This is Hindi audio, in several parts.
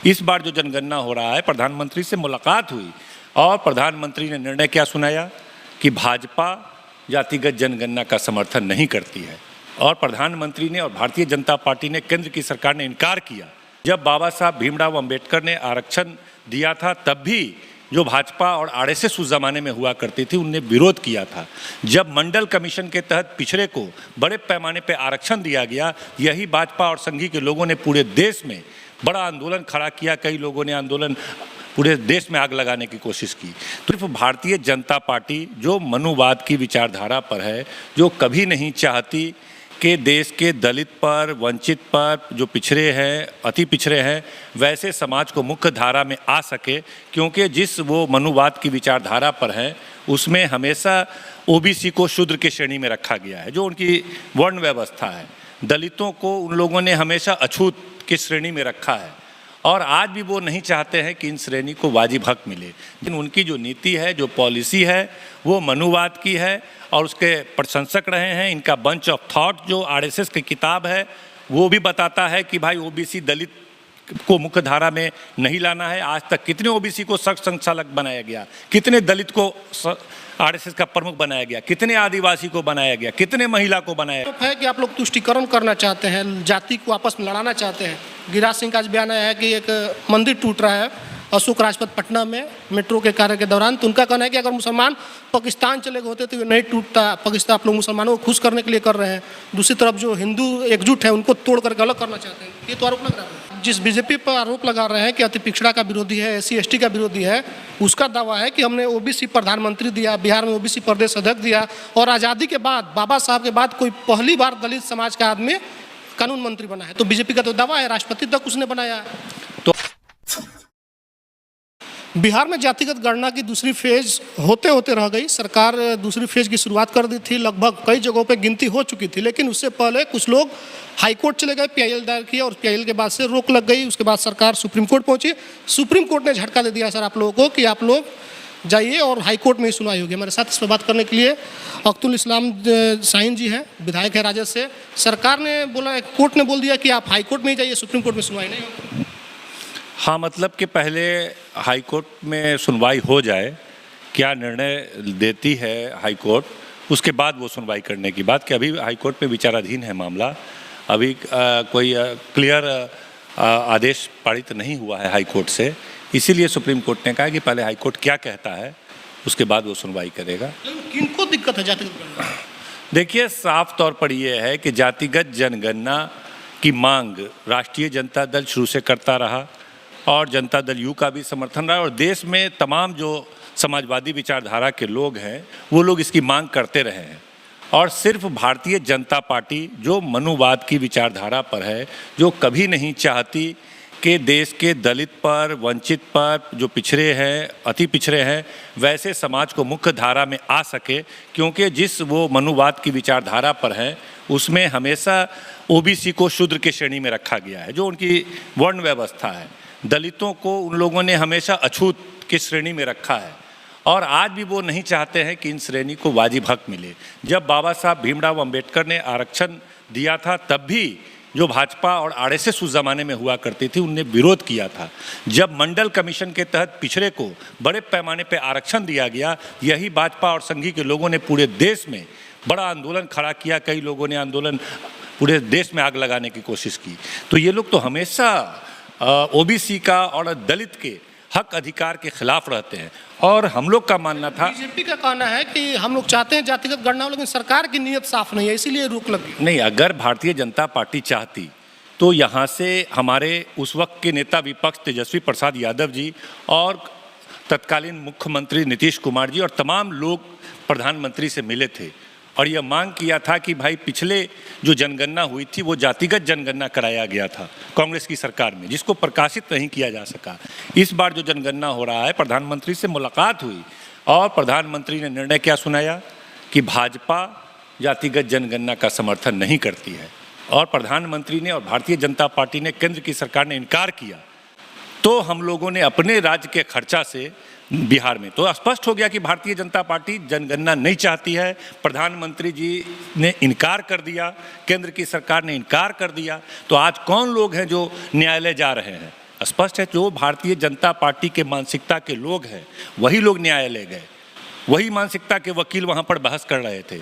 इस बार जो जनगणना हो रहा है, प्रधानमंत्री से मुलाकात हुई और प्रधानमंत्री ने निर्णय क्या सुनाया कि भाजपा जातिगत जनगणना का समर्थन नहीं करती है। और प्रधानमंत्री ने और भारतीय जनता पार्टी ने, केंद्र की सरकार ने इनकार किया। जब बाबा साहब भीमराव अंबेडकर ने आरक्षण दिया था तब भी जो भाजपा और आरएसएस उस जमाने में हुआ करती थी उनने विरोध किया था। जब मंडल कमीशन के तहत पिछड़े को बड़े पैमाने पर आरक्षण दिया गया, यही भाजपा और संघी के लोगों ने पूरे देश में बड़ा आंदोलन खड़ा किया। कई लोगों ने आंदोलन पूरे देश में आग लगाने की कोशिश की। तो सिर्फ भारतीय जनता पार्टी जो मनुवाद की विचारधारा पर है, जो कभी नहीं चाहती कि देश के दलित पर, वंचित पर, जो पिछड़े हैं, अति पिछड़े हैं, वैसे समाज को मुख्य धारा में आ सके, क्योंकि जिस वो मनुवाद की विचारधारा पर है उसमें हमेशा ओबीसी को शूद्र की श्रेणी में रखा गया है, जो उनकी वर्ण व्यवस्था है। दलितों को उन लोगों ने हमेशा अछूत की श्रेणी में रखा है और आज भी वो नहीं चाहते हैं कि इन श्रेणी को वाजिब हक मिले। लेकिन उनकी जो नीति है, जो पॉलिसी है, वो मनुवाद की है और उसके प्रशंसक रहे हैं। इनका बंच ऑफ थॉट जो आरएसएस की किताब है वो भी बताता है कि भाई ओबीसी दलित को मुख्य धारा में नहीं लाना है। आज तक कितने ओबीसी को सख्त संचालक बनाया गया, कितने दलित को आरएसएस का प्रमुख बनाया गया, कितने आदिवासी को बनाया गया, कितने महिला को बनाया तो है कि आप लोग तुष्टिकरण करना चाहते हैं, जाति को आपस में लड़ाना चाहते हैं। गिरिराज सिंह का आज बयान आया है कि एक मंदिर टूट रहा है अशोक राजपथ पटना में मेट्रो के कार्य के दौरान, तो उनका कहना है कि अगर मुसलमान पाकिस्तान चले गए होते तो ये नहीं टूटता। पाकिस्तान आप लोग मुसलमानों को खुश करने के लिए कर रहे हैं। दूसरी तरफ जो हिंदू एकजुट है उनको तोड़ करके अलग करना चाहते हैं। ये तो आरोप लग रहा है। जिस बीजेपी पर आरोप लगा रहे हैं कि अति पिछड़ा का विरोधी है, SC ST का विरोधी है, उसका दावा है कि हमने ओबीसी प्रधानमंत्री दिया, बिहार में ओबीसी प्रदेश अध्यक्ष दिया और आज़ादी के बाद बाबा साहब के बाद कोई पहली बार दलित समाज का आदमी कानून मंत्री बना है। तो बीजेपी का तो दावा है, राष्ट्रपति तक उसने बनाया है। तो बिहार में जातिगत गणना की दूसरी फेज होते होते रह गई। सरकार दूसरी फेज की शुरुआत कर दी थी, लगभग कई जगहों पे गिनती हो चुकी थी, लेकिन उससे पहले कुछ लोग हाईकोर्ट चले गए, PIL दायर किया और PIL के बाद से रोक लग गई। उसके बाद सरकार सुप्रीम कोर्ट पहुंची। सुप्रीम कोर्ट ने झटका दे दिया सर आप लोगों को कि आप लोग जाइए और हाईकोर्ट में ही सुनवाई होगी। हमारे साथ इस पर बात करने के लिए अख्तुल इस्लाम शाहीन जी हैं, विधायक है राजद से। सरकार ने बोला, कोर्ट ने बोल दिया कि आप हाईकोर्ट में ही जाइए, सुप्रीम कोर्ट में सुनवाई नहीं होगी। हाँ, मतलब कि पहले हाई कोर्ट में सुनवाई हो जाए, क्या निर्णय देती है हाई कोर्ट, उसके बाद वो सुनवाई करने की बात। कि अभी हाई कोर्ट में विचाराधीन है मामला, अभी कोई क्लियर आदेश पारित नहीं हुआ है हाई कोर्ट से। इसीलिए सुप्रीम कोर्ट ने कहा कि पहले हाई कोर्ट क्या कहता है उसके बाद वो सुनवाई करेगा। किनको दिक्कत है जातिगत गणना? देखिए, साफ तौर पर यह है कि जातिगत जनगणना की मांग राष्ट्रीय जनता दल शुरू से करता रहा और जनता दल यू का भी समर्थन रहा और देश में तमाम जो समाजवादी विचारधारा के लोग हैं वो लोग इसकी मांग करते रहे हैं। और सिर्फ भारतीय जनता पार्टी जो मनुवाद की विचारधारा पर है, जो कभी नहीं चाहती कि देश के दलित पर, वंचित पर, जो पिछड़े हैं, अति पिछड़े हैं, वैसे समाज को मुख्य धारा में आ सके, क्योंकि जिस वो मनुवाद की विचारधारा पर है उसमें हमेशा ओबीसी को शूद्र की श्रेणी में रखा गया है, जो उनकी वर्ण व्यवस्था है। दलितों को उन लोगों ने हमेशा अछूत की श्रेणी में रखा है और आज भी वो नहीं चाहते हैं कि इन श्रेणी को वाजिब हक मिले। जब बाबा साहब भीमराव अंबेडकर ने आरक्षण दिया था तब भी जो भाजपा और आरएसएस उस जमाने में हुआ करती थी उनने विरोध किया था। जब मंडल कमीशन के तहत पिछड़े को बड़े पैमाने पर आरक्षण दिया गया, यही भाजपा और संघी के लोगों ने पूरे देश में बड़ा आंदोलन खड़ा किया। कई लोगों ने आंदोलन पूरे देश में आग लगाने की कोशिश की। तो ये लोग तो हमेशा ओबीसी का और दलित के हक अधिकार के खिलाफ रहते हैं और हम लोग का मानना था। बीजेपी का कहना है कि हम लोग चाहते हैं जातिगत गणना हो, लेकिन सरकार की नीयत साफ नहीं है, इसीलिए रोक लगी। नहीं, अगर भारतीय जनता पार्टी चाहती तो यहाँ से हमारे उस वक्त के नेता विपक्ष तेजस्वी प्रसाद यादव जी और तत्कालीन मुख्यमंत्री नीतीश कुमार जी और तमाम लोग प्रधानमंत्री से मिले थे और यह मांग किया था कि भाई पिछले जो जनगणना हुई थी वो जातिगत जनगणना कराया गया था कांग्रेस की सरकार में, जिसको प्रकाशित नहीं किया जा सका। इस बार जो जनगणना हो रहा है, प्रधानमंत्री से मुलाकात हुई और प्रधानमंत्री ने निर्णय क्या सुनाया कि भाजपा जातिगत जनगणना का समर्थन नहीं करती है और प्रधानमंत्री ने और भारतीय जनता पार्टी ने, केंद्र की सरकार ने इनकार किया। तो हम लोगों ने अपने राज्य के खर्चा से बिहार में, तो स्पष्ट हो गया कि भारतीय जनता पार्टी जनगणना नहीं चाहती है। प्रधानमंत्री जी ने इनकार कर दिया, केंद्र की सरकार ने इनकार कर दिया। तो आज कौन लोग हैं जो न्यायालय जा रहे हैं? स्पष्ट है। जो भारतीय जनता पार्टी के मानसिकता के लोग हैं वही लोग न्यायालय गए, वही मानसिकता के वकील वहाँ पर बहस कर रहे थे।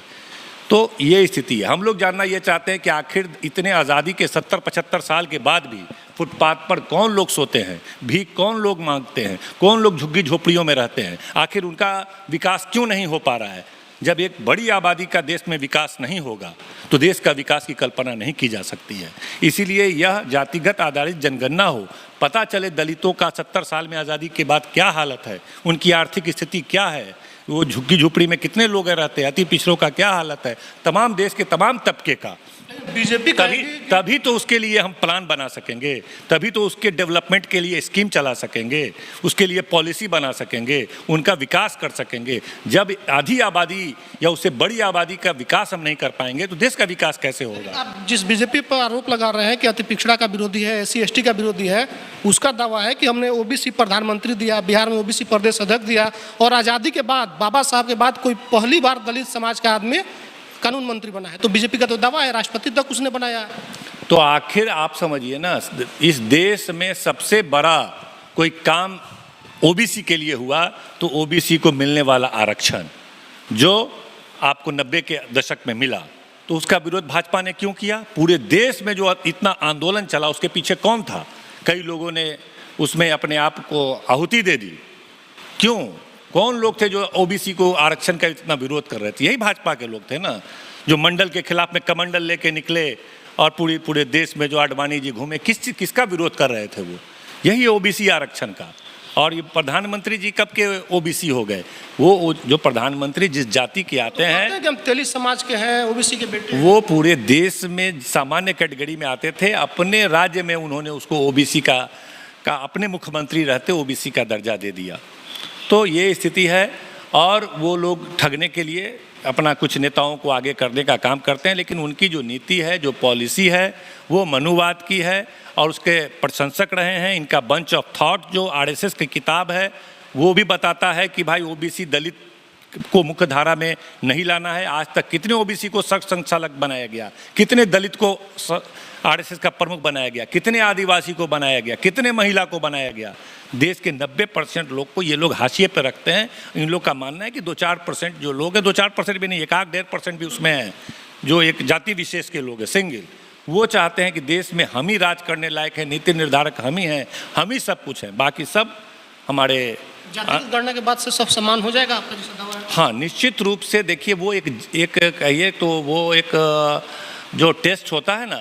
तो ये स्थिति है। हम लोग जानना ये चाहते हैं कि आखिर इतने आज़ादी के 70-75 साल के बाद भी फुटपाथ पर कौन लोग सोते हैं, भीख कौन लोग मांगते हैं, कौन लोग झुग्गी झोपड़ियों में रहते हैं, आखिर उनका विकास क्यों नहीं हो पा रहा है। जब एक बड़ी आबादी का देश में विकास नहीं होगा तो देश का विकास की कल्पना नहीं की जा सकती है। इसीलिए यह जातिगत आधारित जनगणना हो, पता चले दलितों का 70 साल में आज़ादी के बाद क्या हालत है, उनकी आर्थिक स्थिति क्या है, वो झुग्गी झुपड़ी में कितने लोग रहते हैं, अति पिछड़ों का क्या हालत है, तमाम देश के तमाम तबके का। बीजेपी तभी तो उसके लिए हम प्लान बना सकेंगे, तभी तो उसके डेवलपमेंट के लिए स्कीम चला सकेंगे, उसके लिए पॉलिसी बना सकेंगे, उनका विकास कर सकेंगे। जब आधी आबादी या उससे बड़ी आबादी का विकास हम नहीं कर पाएंगे तो देश का विकास कैसे होगा। आप जिस बीजेपी पर आरोप लगा रहे हैं कि अति पिछड़ा का विरोधी है, SC/ST का विरोधी है, उसका दावा है कि हमने OBC प्रधानमंत्री दिया, बिहार में OBC प्रदेश अध्यक्ष दिया, और आज़ादी के बाद बाबा साहब के बाद कोई पहली बार दलित समाज का आदमी कानून मंत्री बना है। तो बीजेपी का तो दावा है, राष्ट्रपति तक उसने बनाया है। तो आखिर आप समझिए ना, इस देश में सबसे बड़ा कोई काम OBC के लिए हुआ तो OBC को मिलने वाला आरक्षण जो आपको 90 के दशक में मिला, तो उसका विरोध भाजपा ने क्यों किया। पूरे देश में जो इतना आंदोलन चला उसके पीछे कौन था। कई लोगों ने उसमें अपने आप को आहुति दे दी। क्यों, कौन लोग थे जो OBC को आरक्षण का इतना विरोध कर रहे थे। यही भाजपा के लोग थे ना, जो मंडल के खिलाफ में कमंडल लेके निकले और पूरे देश में जो आडवाणी जी घूमे, किसका विरोध कर रहे थे वो, यही OBC आरक्षण का। और ये प्रधानमंत्री जी कब के OBC हो गए, वो जो प्रधानमंत्री जिस जाति के आते हैं कि हम तेली समाज के हैं, OBC के बेटे, वो पूरे देश में सामान्य कैटेगरी में आते थे। अपने राज्य में उन्होंने उसको OBC का अपने मुख्यमंत्री रहते OBC का दर्जा दे दिया। तो ये स्थिति है, और वो लोग ठगने के लिए अपना कुछ नेताओं को आगे करने का काम करते हैं, लेकिन उनकी जो नीति है, जो पॉलिसी है, वो मनुवाद की है और उसके प्रशंसक रहे हैं। इनका बंच ऑफ थॉट जो RSS की किताब है वो भी बताता है कि भाई OBC दलित को मुख्य धारा में नहीं लाना है। आज तक कितने OBC को सख्त संचालक बनाया गया, कितने दलित को RSS का प्रमुख बनाया गया, कितने आदिवासी को बनाया गया, कितने महिला को बनाया गया। देश के 90% लोग को ये लोग हाशिए पर रखते हैं। इन लोग का मानना है कि 2-4% जो लोग हैं, 2-4% भी नहीं, 1-1.5% भी उसमें है, जो एक जाति विशेष के लोग हैं, सिंगल, वो चाहते हैं कि देश में हम ही राज करने लायक है, नीति निर्धारक हम ही हैं, हम ही सब कुछ हैं, बाकी सब हमारे जाति गणना के बाद से सब समान हो जाएगा आपका जैसा दावा है। हाँ, निश्चित रूप से। देखिए, वो एक कहिए तो वो एक जो टेस्ट होता है ना,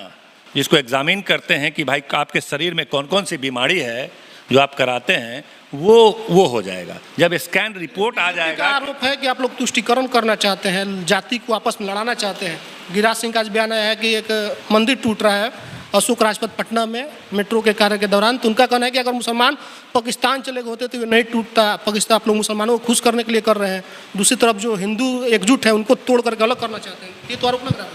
जिसको एग्जामिन करते हैं कि भाई आपके शरीर में कौन कौन सी बीमारी है, जो आप कराते हैं वो हो जाएगा जब स्कैन रिपोर्ट आ जाएगा। आरोप है कि आप लोग तुष्टीकरण करना चाहते हैं, जाति को आपस में लड़ाना चाहते हैं। गिरिराज सिंह का आज बयान आया है कि एक मंदिर टूट रहा है अशोक राजपथ पटना में मेट्रो के कार्य के दौरान, तो उनका कहना है कि अगर मुसलमान पाकिस्तान चले गए होते तो ये नहीं टूटता। पाकिस्तान आप लोग मुसलमानों को खुश करने के लिए कर रहे हैं, दूसरी तरफ जो हिंदू एकजुट है उनको तोड़ करके अलग करना चाहते हैं, ये तो आरोप लग रहा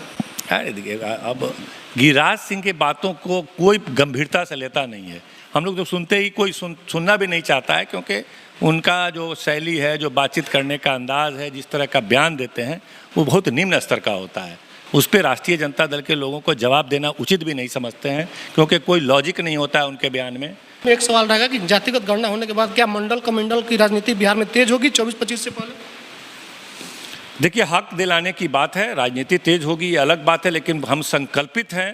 है। अरे देखिए, अब गिरिराज सिंह की बातों को कोई गंभीरता से लेता नहीं है। हम लोग तो सुनते ही कोई सुनना भी नहीं चाहता है, क्योंकि उनका जो शैली है, जो बातचीत करने का अंदाज़ है, जिस तरह का बयान देते हैं, वो बहुत निम्न स्तर का होता है। उस पर राष्ट्रीय जनता दल के लोगों को जवाब देना उचित भी नहीं समझते हैं, क्योंकि कोई लॉजिक नहीं होता है उनके बयान में। एक सवाल रहेगा कि जातिगत गणना होने के बाद क्या मंडल कमंडल की राजनीति बिहार में तेज होगी 24-25 से पहले? देखिए, हक दिलाने की बात है, राजनीति तेज होगी ये अलग बात है, लेकिन हम संकल्पित हैं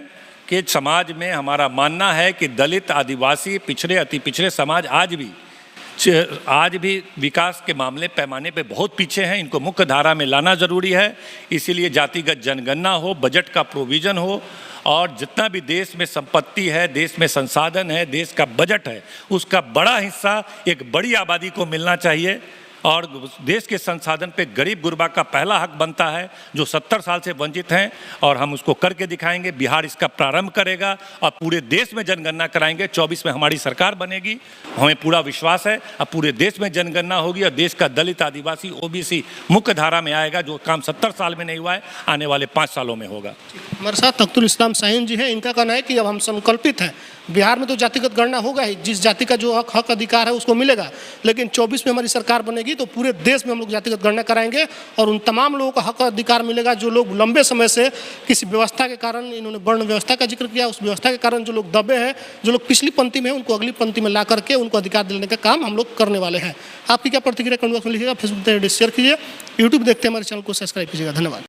कि समाज में हमारा मानना है कि दलित, आदिवासी, पिछड़े, अति पिछड़े समाज आज भी विकास के मामले पैमाने पे बहुत पीछे हैं। इनको मुख्य धारा में लाना ज़रूरी है। इसीलिए जातिगत जनगणना हो, बजट का प्रोविज़न हो, और जितना भी देश में संपत्ति है, देश में संसाधन है, देश का बजट है, उसका बड़ा हिस्सा एक बड़ी आबादी को मिलना चाहिए। और देश के संसाधन पे गरीब गुरबा का पहला हक बनता है, जो 70 साल से वंचित हैं, और हम उसको करके दिखाएंगे। बिहार इसका प्रारंभ करेगा और पूरे देश में जनगणना कराएंगे। 24 में हमारी सरकार बनेगी, हमें पूरा विश्वास है। अब पूरे देश में जनगणना होगी और देश का दलित, आदिवासी, OBC मुख्य धारा में आएगा। जो काम 70 साल में नहीं हुआ है, आने वाले 5 सालों में होगा। हमारे साथ तख्तुल इस्लाम शाहीन जी हैं। इनका कहना है कि अब हम संकल्पित हैं, बिहार में तो जातिगत गणना होगा ही, जिस जाति का जो हक अधिकार है उसको मिलेगा, लेकिन 24 में हमारी सरकार बनेगी बनेगी तो पूरे देश में हम लोग जातिगत गणना कराएंगे और उन तमाम लोगों को हक अधिकार मिलेगा जो लोग लंबे समय से किसी व्यवस्था के कारण, इन्होंने वर्ण व्यवस्था का जिक्र किया, उस व्यवस्था के कारण जो लोग दबे हैं, जो लोग पिछली पंक्ति में हैं, उनको अगली पंक्ति में ला करके उनको अधिकार दिलाने का काम हम लोग करने वाले हैं। आपकी क्या प्रतिक्रिया कमेंट बॉक्स में लिखिएगा, फेसबुक पर शेयर कीजिए, यूट्यूब देखते हैं हमारे चैनल को सब्सक्राइब कीजिएगा। धन्यवाद।